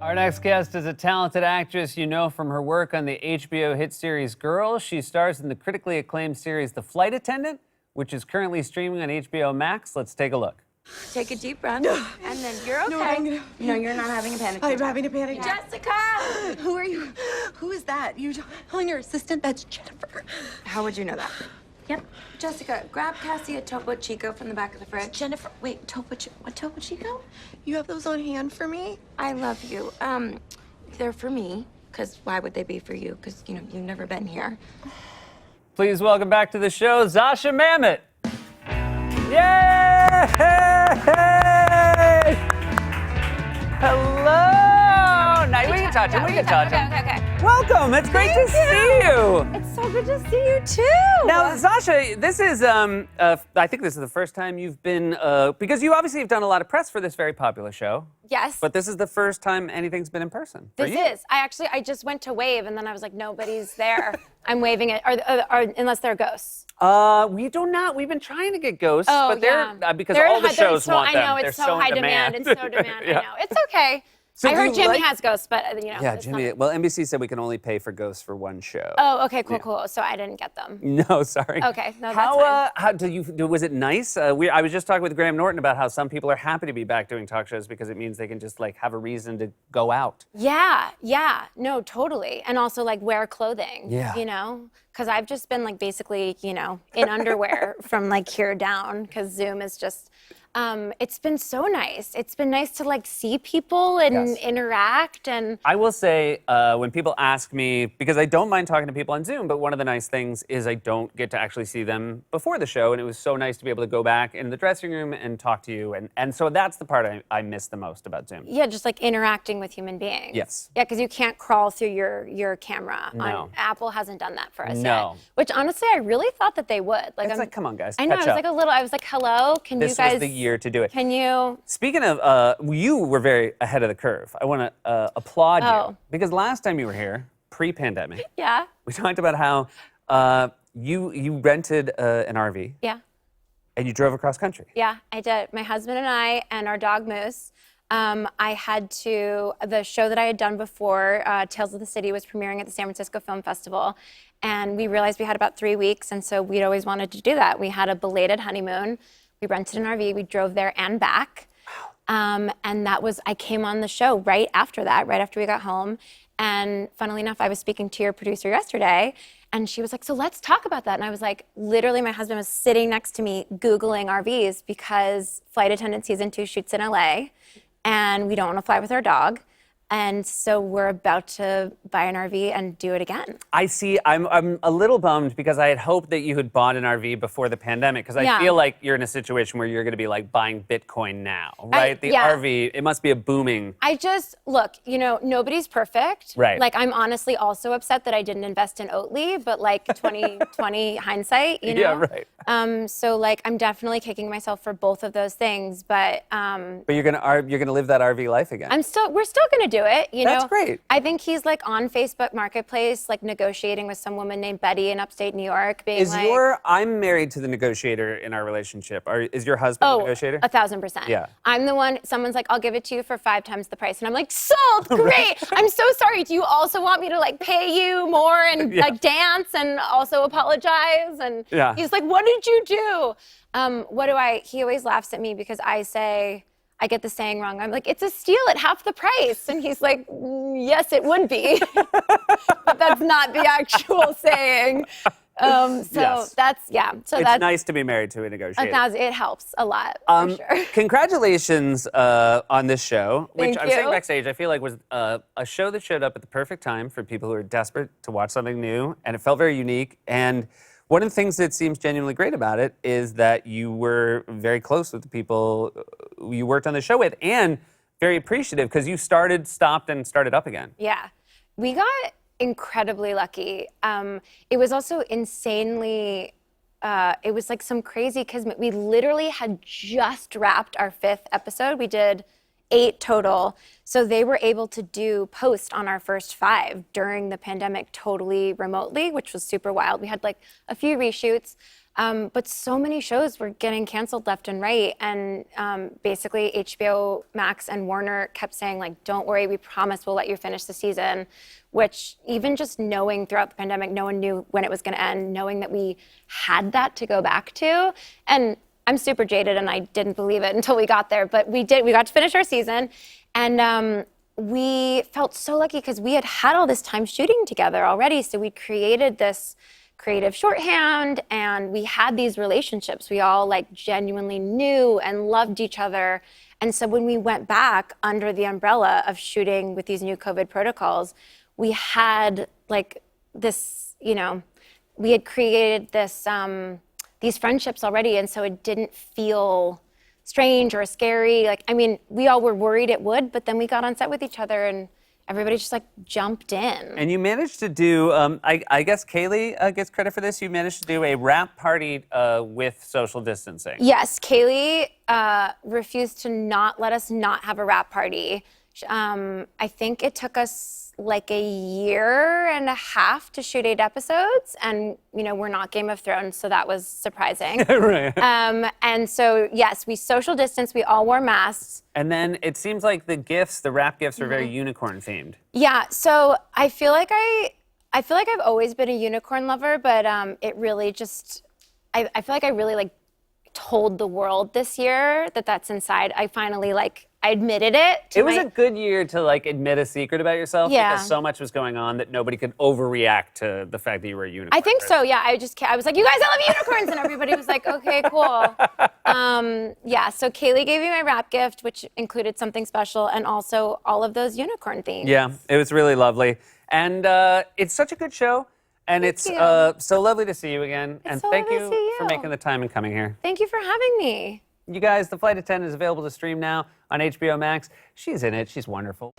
Our next guest is a talented actress you know from her work on the HBO hit series Girls. She stars in the critically acclaimed series The Flight Attendant, which is currently streaming on HBO Max. Let's take a look. Take a deep breath, and then you're okay. No, you're not having a panic attack. I'm having a panic attack. Jessica! Who are you? Who is that? You telling your assistant that's Jennifer? How would you know that? Yep. Jessica, grab Cassie a Topo Chico from the back of the fridge. Jennifer, wait, what Topo Chico? You have those on hand for me? I love you. They're for me, because why would they be for you? Because, you've never been here. Please welcome back to the show, Zascha Mammet. Yay! Hello! Now we can touch him. We can touch him. Okay. Welcome. It's great to see you. It's so good to see you, too. Now, Zascha, this is, I think this is the first time you've been, because you obviously have done a lot of press for this very popular show. Yes. But this is the first time anything's been in person. This is. I just went to wave, and then I was like, nobody's there. I'm waving it, or unless they're ghosts. We do not. We've been trying to get ghosts, Oh, but they're, yeah. because all the shows want them. I know, They're it's so high demand. It's so demand, Yeah. I know. It's okay. So I do heard you Jimmy like- has ghosts, but, Yeah, it's Jimmy. not- Well, NBC said we can only pay for ghosts for one show. Oh, okay, cool. So I didn't get them. No, sorry. Okay, no, that's how, fine. How do you? Was it nice? I was just talking with Graham Norton about how some people are happy to be back doing talk shows because it means they can just have a reason to go out. Yeah, no, totally. And also wear clothing, Yeah. Because I've just been basically, in underwear from here down because Zoom is just, it's been so nice. It's been nice to see people and Yes. interact and. I will say, when people ask me, because I don't mind talking to people on Zoom, but one of the nice things is I don't get to actually see them before the show, and it was so nice to be able to go back in the dressing room and talk to you, and so that's the part I miss the most about Zoom. Yeah, just interacting with human beings. Yes. Yeah, because you can't crawl through your camera. No. Apple hasn't done that for us No. yet. Which honestly, I really thought that they would. It's come on, guys, I know. catch I was up. I was like, hello, can This you guys? was the year to do it. Can you? Speaking of, you were very ahead of the curve. I want to applaud you Oh. because last time you were here, pre-pandemic, Yeah. we talked about how you rented an RV Yeah. and you drove across country. Yeah, I did. My husband and I and our dog Moose. The show that I had done before, Tales of the City, was premiering at the San Francisco Film Festival. And we realized we had about 3 weeks, and so we'd always wanted to do that. We had a belated honeymoon. We rented an RV. We drove there and back. And I came on the show right after that, right after we got home. And funnily enough, I was speaking to your producer yesterday, and she was like, so let's talk about that. And I was like, literally, my husband was sitting next to me Googling RVs because Flight Attendant Season 2 shoots in LA, and we don't want to fly with our dog. And so we're about to buy an RV and do it again. I see. I'm a little bummed because I had hoped that you had bought an RV before the pandemic because I Yeah. feel like you're in a situation where you're going to be buying Bitcoin now, right? The yeah. RV, it must be a booming. Look, nobody's perfect. Right. I'm honestly also upset that I didn't invest in Oatly, but 2020 hindsight, Yeah, right. So I'm definitely kicking myself for both of those things, but But you're gonna live that RV life again. we're still gonna do it, That's great. I think he's on Facebook Marketplace, negotiating with some woman named Betty in upstate New York, being I'm married to the negotiator in our relationship. Is your husband the negotiator? 1,000%. Yeah. I'm the one, someone's like, I'll give it to you for 5 times the price. And I'm like, sold, great. I'm so sorry. Do you also want me to pay you more and Yeah. dance and also apologize? And Yeah. he's like, what did you do? He always laughs at me because I get the saying wrong. I'm like, it's a steal at half the price. And he's like, yes, it would be. But that's not the actual saying. Yes. So It's that's nice to be married to a negotiator. it helps a lot, for sure. Congratulations on this show, which Thank I was saying you. backstage, I feel like was a show that showed up at the perfect time for people who are desperate to watch something new, and it felt very unique. And one of the things that seems genuinely great about it is that you were very close with the people you worked on the show with, and very appreciative because you stopped, and started up again. Yeah, we got incredibly lucky. It was also insanely, it was some crazy, because we literally had just wrapped our 5th episode. We did 8 total. So they were able to do post on our first 5 during the pandemic totally remotely, which was super wild. We had like a few reshoots, but so many shows were getting canceled left and right. And basically HBO Max and Warner kept saying like, don't worry, we promise we'll let you finish the season, which even just knowing throughout the pandemic, no one knew when it was gonna end, knowing that we had that to go back to. And I'm super jaded and I didn't believe it until we got there, but we got to finish our season. And we felt so lucky because we had all this time shooting together already. So we created this creative shorthand and we had these relationships. We all like genuinely knew and loved each other. And so when we went back under the umbrella of shooting with these new COVID protocols, we had like this, we had created this, these friendships already, and so it didn't feel strange or scary. Like, I mean, we all were worried it would, but then we got on set with each other and everybody just like jumped in. And you managed to do, I guess Kaylee gets credit for this. You managed to do a wrap party with social distancing. Yes, Kaylee refused to not let us not have a wrap party. I think it took us like a year and a half to shoot 8 episodes, and we're not Game of Thrones, so that was surprising. Right. And so yes, we social distanced. We all wore masks. And then it seems like the wrap gifts are very unicorn themed. Yeah. So I feel like I've always been a unicorn lover, but it really just I feel like I really like told the world this year that that's inside. I finally I admitted it. It was a good year to like admit a secret about yourself Yeah. because so much was going on that nobody could overreact to the fact that you were a unicorn. I think so. Yeah. I was like, you guys, I love unicorns, and everybody was like, okay, cool. Yeah. So Kaylee gave me my wrap gift, which included something special, and also all of those unicorn themes. Yeah, it was really lovely. And it's such a good show. And it's you. so lovely to see you again. And so thank lovely to see for you. making the time and coming here. Thank you for having me. You guys, The Flight Attendant is available to stream now on HBO Max. She's in it. She's wonderful.